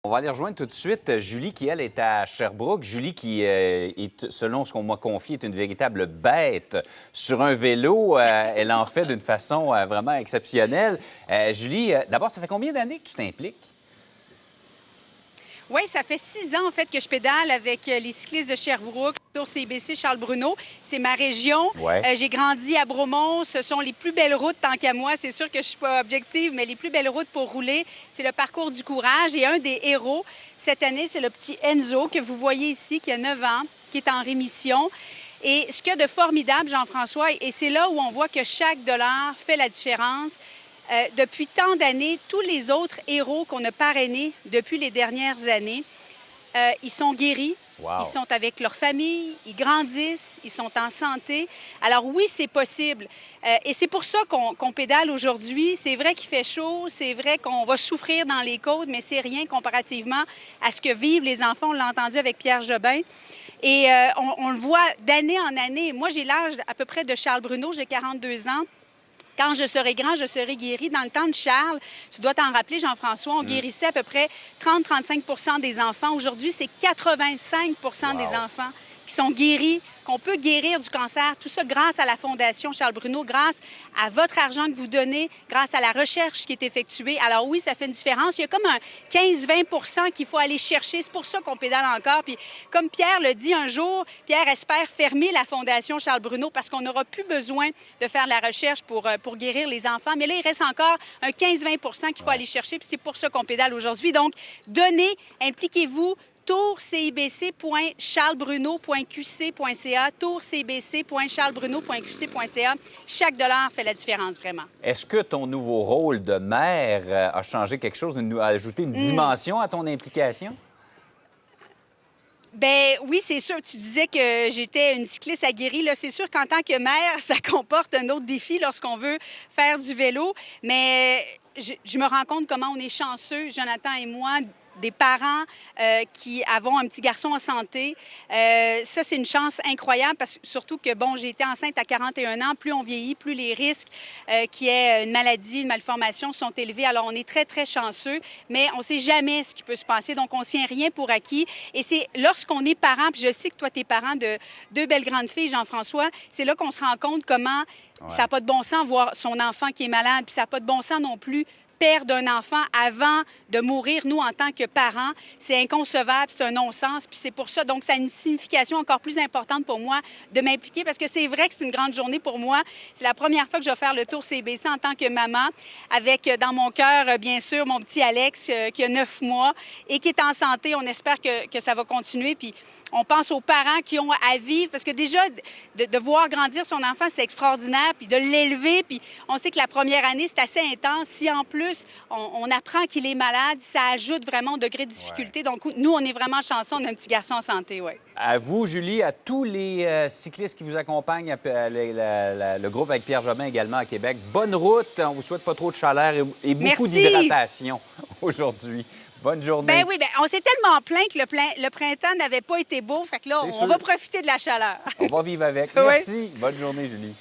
On va aller rejoindre tout de suite Julie, qui, elle, est à Sherbrooke. Julie, qui est, selon ce qu'on m'a confié, est une véritable bête sur un vélo. Elle en fait d'une façon vraiment exceptionnelle. Julie, d'abord, ça fait combien d'années que tu t'impliques? Oui, ça fait 6 ans, en fait, que je pédale avec les cyclistes de Sherbrooke, Tour CIBC Charles-Bruno. C'est ma région. Ouais. J'ai grandi à Bromont. Ce sont les plus belles routes, tant qu'à moi. C'est sûr que je suis pas objective, mais les plus belles routes pour rouler, c'est le parcours du courage. Et un des héros, cette année, c'est le petit Enzo, que vous voyez ici, qui a 9 ans, qui est en rémission. Et ce qu'il y a de formidable, Jean-François, et c'est là où on voit que chaque dollar fait la différence. Depuis tant d'années, tous les autres héros qu'on a parrainés depuis les dernières années, ils sont guéris, Wow. ils sont avec leur famille, ils grandissent, ils sont en santé. Alors oui, c'est possible. Et c'est pour ça qu'on pédale aujourd'hui. C'est vrai qu'il fait chaud, c'est vrai qu'on va souffrir dans les côtes, mais c'est rien comparativement à ce que vivent les enfants. On l'a entendu avec Pierre Jobin. Et on le voit d'année en année. Moi, j'ai l'âge à peu près de Charles Bruno, j'ai 42 ans. Quand je serai grand, je serai guéri. Dans le temps de Charles, tu dois t'en rappeler, Jean-François, on guérissait à peu près 30-35 des enfants. Aujourd'hui, c'est 85 des enfants qui sont guéris, qu'on peut guérir du cancer. Tout ça grâce à la Fondation Charles-Bruno, grâce à votre argent que vous donnez, grâce à la recherche qui est effectuée. Alors oui, ça fait une différence. Il y a comme un 15-20 qu'il faut aller chercher. C'est pour ça qu'on pédale encore. Puis comme Pierre le dit un jour, Pierre espère fermer la Fondation Charles-Bruno parce qu'on n'aura plus besoin de faire de la recherche pour guérir les enfants. Mais là, il reste encore un 15-20 qu'il faut aller chercher. Puis c'est pour ça qu'on pédale aujourd'hui. Donc, donnez, impliquez-vous. tourcibc.charlesbruno.qc.ca, tourcibc.charlesbruno.qc.ca. Chaque dollar fait la différence, vraiment. Est-ce que ton nouveau rôle de mère a changé quelque chose, a ajouté une dimension à ton implication? Ben oui, c'est sûr. Tu disais que j'étais une cycliste aguerrie. Là, c'est sûr qu'en tant que mère, ça comporte un autre défi lorsqu'on veut faire du vélo. Mais je me rends compte comment on est chanceux, Jonathan et moi, des parents qui avons un petit garçon en santé. Ça, c'est une chance incroyable parce que surtout que, bon, j'ai été enceinte à 41 ans. Plus on vieillit, plus les risques qu'il y ait une maladie, une malformation sont élevés. Alors, on est très, très chanceux, mais on ne sait jamais ce qui peut se passer. Donc, on ne tient rien pour acquis. Et c'est lorsqu'on est parent, puis je sais que toi, tu es parent de 2 belles grandes filles, Jean-François, c'est là qu'on se rend compte comment ça n'a pas de bon sens voir son enfant qui est malade, puis ça n'a pas de bon sens non plus perdre un enfant avant de mourir, nous, en tant que parents, c'est inconcevable, c'est un non-sens. Puis c'est pour ça, donc, ça a une signification encore plus importante pour moi de m'impliquer parce que c'est vrai que c'est une grande journée pour moi. C'est la première fois que je vais faire le Tour CIBC en tant que maman, avec dans mon cœur, bien sûr, mon petit Alex qui a 9 mois et qui est en santé. On espère que ça va continuer. Puis on pense aux parents qui ont à vivre parce que déjà, de voir grandir son enfant, c'est extraordinaire. Puis de l'élever, puis on sait que la première année, c'est assez intense. Si en plus, on apprend qu'il est malade, ça ajoute vraiment un degré de difficulté. Donc, nous, on est vraiment chanceux, on a un petit garçon en santé, oui. À vous, Julie, à tous les cyclistes qui vous accompagnent, le groupe avec Pierre Jobin également à Québec, bonne route. On vous souhaite pas trop de chaleur et beaucoup d'hydratation aujourd'hui. Bonne journée. Ben oui, on s'est tellement plaint que le printemps n'avait pas été beau. Fait que là, on va profiter de la chaleur. On va vivre avec. Merci. Bonne journée, Julie.